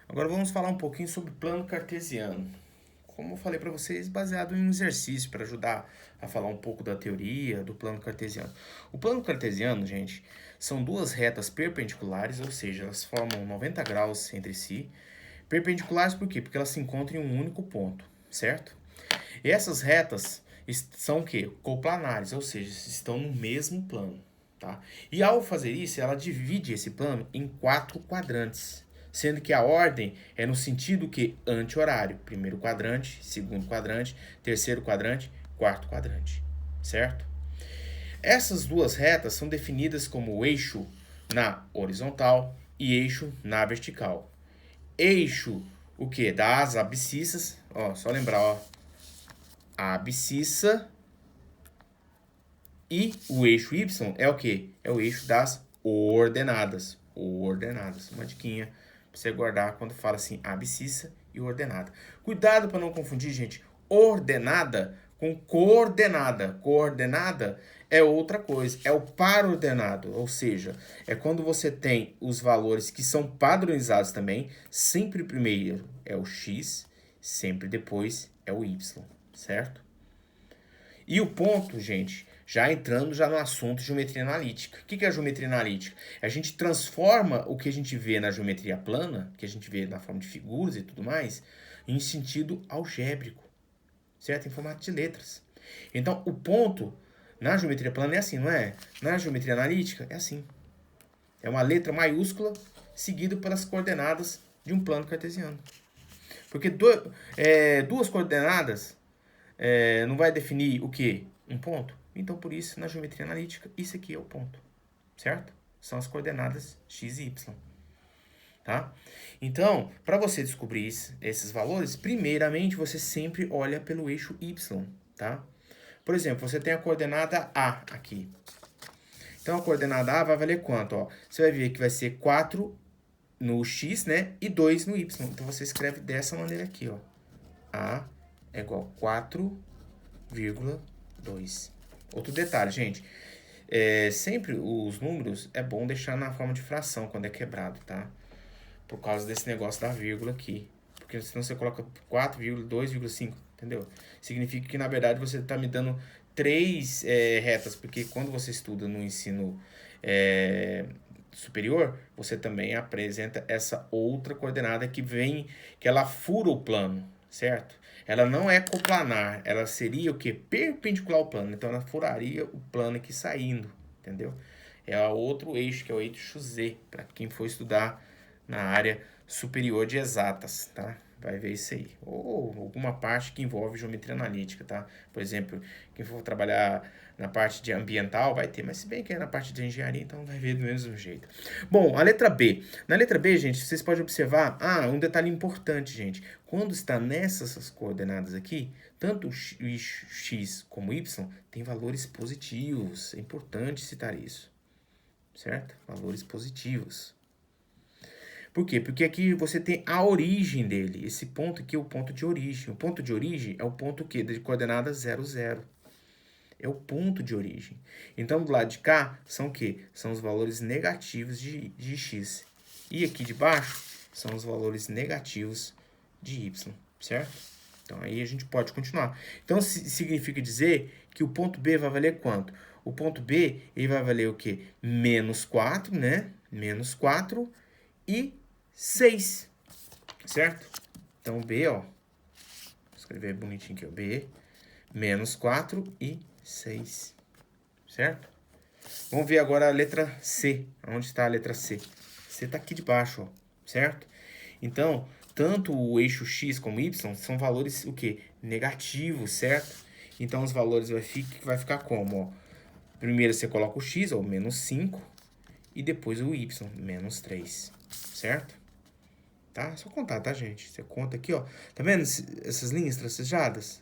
Agora vamos falar um pouquinho sobre plano cartesiano. Como eu falei para vocês, baseado em um exercício para ajudar a falar um pouco da teoria do plano cartesiano. O plano cartesiano, gente, são duas retas perpendiculares, ou seja, elas formam 90 graus entre si. Perpendiculares por quê? Porque elas se encontram em um único ponto, certo? E essas retas são o quê? Coplanares, ou seja, estão no mesmo plano, tá? E ao fazer isso, ela divide esse plano em 4 quadrantes, sendo que a ordem é no sentido que anti-horário. Primeiro quadrante, segundo quadrante, terceiro quadrante, quarto quadrante, certo? Essas duas retas são definidas como eixo na horizontal e eixo na vertical. Eixo, o que? Das abscissas, ó, só lembrar, ó, a abscissa e o eixo Y é o que? É o eixo das ordenadas. Ordenadas. Uma diquinha pra você guardar quando fala assim, abscissa e ordenada. Cuidado para não confundir, gente. Ordenada com coordenada. Coordenada é outra coisa, é o par ordenado, ou seja, é quando você tem os valores que são padronizados também, sempre primeiro é o x, sempre depois é o y, certo? E o ponto, gente, já entrando já no assunto geometria analítica. O que é a geometria analítica? A gente transforma o que a gente vê na geometria plana, que a gente vê na forma de figuras e tudo mais, em sentido algébrico, certo? Em formato de letras. Então, o ponto na geometria plana é assim, não é? Na geometria analítica é assim. É uma letra maiúscula seguida pelas coordenadas de um plano cartesiano. Porque duas coordenadas não vai definir o quê? Um ponto. Então, por isso, na geometria analítica, isso aqui é o ponto, certo? São as coordenadas x e y, tá? Então, para você descobrir esses valores, primeiramente, você sempre olha pelo eixo y, tá? Por exemplo, você tem a coordenada A aqui. Então, a coordenada A vai valer quanto? Ó? Você vai ver que vai ser 4 no x, né? E 2 no y. Então, você escreve dessa maneira aqui, ó. A é igual a 4,2. Outro detalhe, gente. Sempre os números é bom deixar na forma de fração quando é quebrado, tá? Por causa desse negócio da vírgula aqui. Porque senão você coloca 4,2,5, entendeu? Significa que, na verdade, você está me dando três retas, porque quando você estuda no ensino superior, você também apresenta essa outra coordenada que vem, que ela fura o plano, certo? Ela não é coplanar, ela seria o que? Perpendicular ao plano. Então ela furaria o plano aqui saindo, entendeu? É outro eixo, que é o eixo Z, para quem for estudar na área superior de exatas, tá? Vai ver isso aí. Ou alguma parte que envolve geometria analítica, tá? Por exemplo, quem for trabalhar na parte de ambiental vai ter, mas se bem que é na parte de engenharia, então vai ver do mesmo jeito. Bom, a letra B. Na letra B, gente, vocês podem observar, um detalhe importante, gente. Quando está nessas coordenadas aqui, tanto o x como o y tem valores positivos. É importante citar isso, certo? Valores positivos. Por quê? Porque aqui você tem a origem dele. Esse ponto aqui é o ponto de origem. O ponto de origem é o ponto que de coordenada 0, 0. É o ponto de origem. Então, do lado de cá, são o quê? São os valores negativos de x. E aqui de baixo, são os valores negativos de y, certo? Então, aí a gente pode continuar. Então, significa dizer que o ponto B vai valer quanto? O ponto B, ele vai valer o quê? Menos 4, né? Menos 4 e 6, certo? Então, B, ó, vou escrever bonitinho aqui, ó, B, menos 4 e 6, certo? Vamos ver agora a letra C. Onde está a letra C? C está aqui de baixo, ó, certo? Então, tanto o eixo x como y são valores, o quê? Negativos, certo? Então, os valores vai ficar como, ó? Primeiro você coloca o x, ó, menos 5, e depois o y, menos 3, certo? Tá? É só contar, tá, gente? Você conta aqui, ó. Tá vendo essas linhas tracejadas?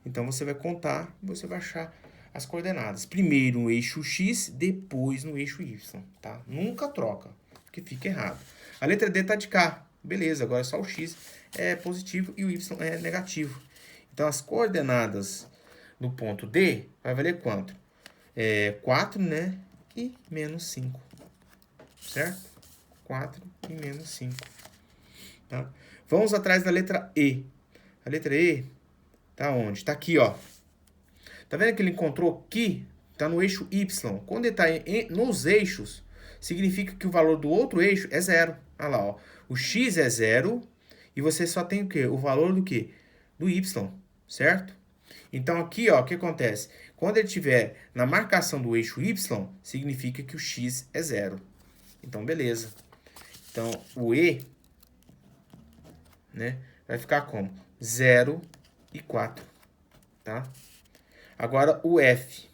Então, você vai contar e você vai achar as coordenadas. Primeiro no eixo x, depois no eixo y, tá? Nunca troca, porque fica errado. A letra D tá de cá. Beleza, agora só o x é positivo e o y é negativo. Então, as coordenadas do ponto D vai valer quanto? 4, né? E menos 5, certo? 4 e menos 5. tá? Vamos atrás da letra E. A letra E tá onde? Tá aqui, ó. Tá vendo que ele encontrou aqui? Tá no eixo Y. Quando ele tá nos eixos, significa que o valor do outro eixo é zero. Olha lá, ó. O X é zero e você só tem o quê? O valor do quê? Do Y, certo? Então aqui, ó, o que acontece? Quando ele estiver na marcação do eixo Y, significa que o X é zero. Então, beleza. Então, o E, né, vai ficar como? 0 e 4, tá? Agora, o F.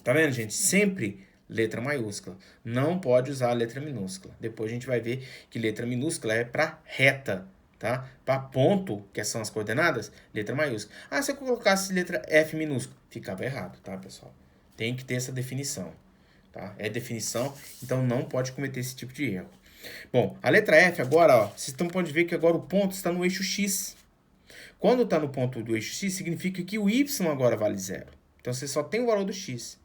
Tá vendo, gente? Sempre letra maiúscula. Não pode usar a letra minúscula. Depois a gente vai ver que letra minúscula é para reta, tá? Para ponto, que são as coordenadas, letra maiúscula. Ah, se eu colocasse letra F minúscula, ficava errado, tá, pessoal? Tem que ter essa definição, tá? É definição, então não pode cometer esse tipo de erro. Bom, a letra F agora, ó, vocês podem ver que agora o ponto está no eixo X. Quando está no ponto do eixo X, significa que o Y agora vale zero. Então, você só tem o valor do X.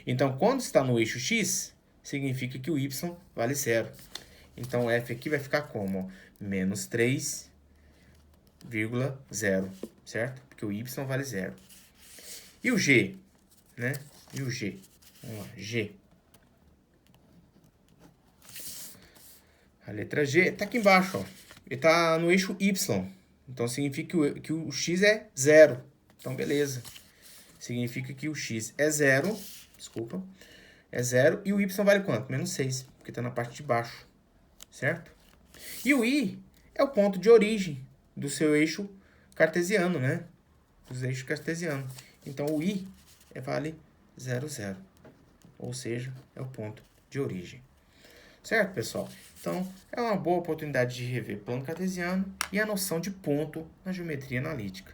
Então, quando está no eixo X, significa que o Y vale zero. Então, F aqui vai ficar como? Menos 3,0, certo? Porque o Y vale zero. E o G, né? E o G? Vamos lá, G. A letra G está aqui embaixo, ó. Ele está no eixo Y. Então, significa que o X é zero. Então, beleza. Significa que o X é zero. Desculpa. É zero. E o Y vale quanto? Menos 6. Porque está na parte de baixo. Certo? E o I é o ponto de origem do seu eixo cartesiano, né? Dos eixos cartesianos. Então, o I vale 0, 0. Ou seja, é o ponto de origem. Certo, pessoal? Então, é uma boa oportunidade de rever plano cartesiano e a noção de ponto na geometria analítica.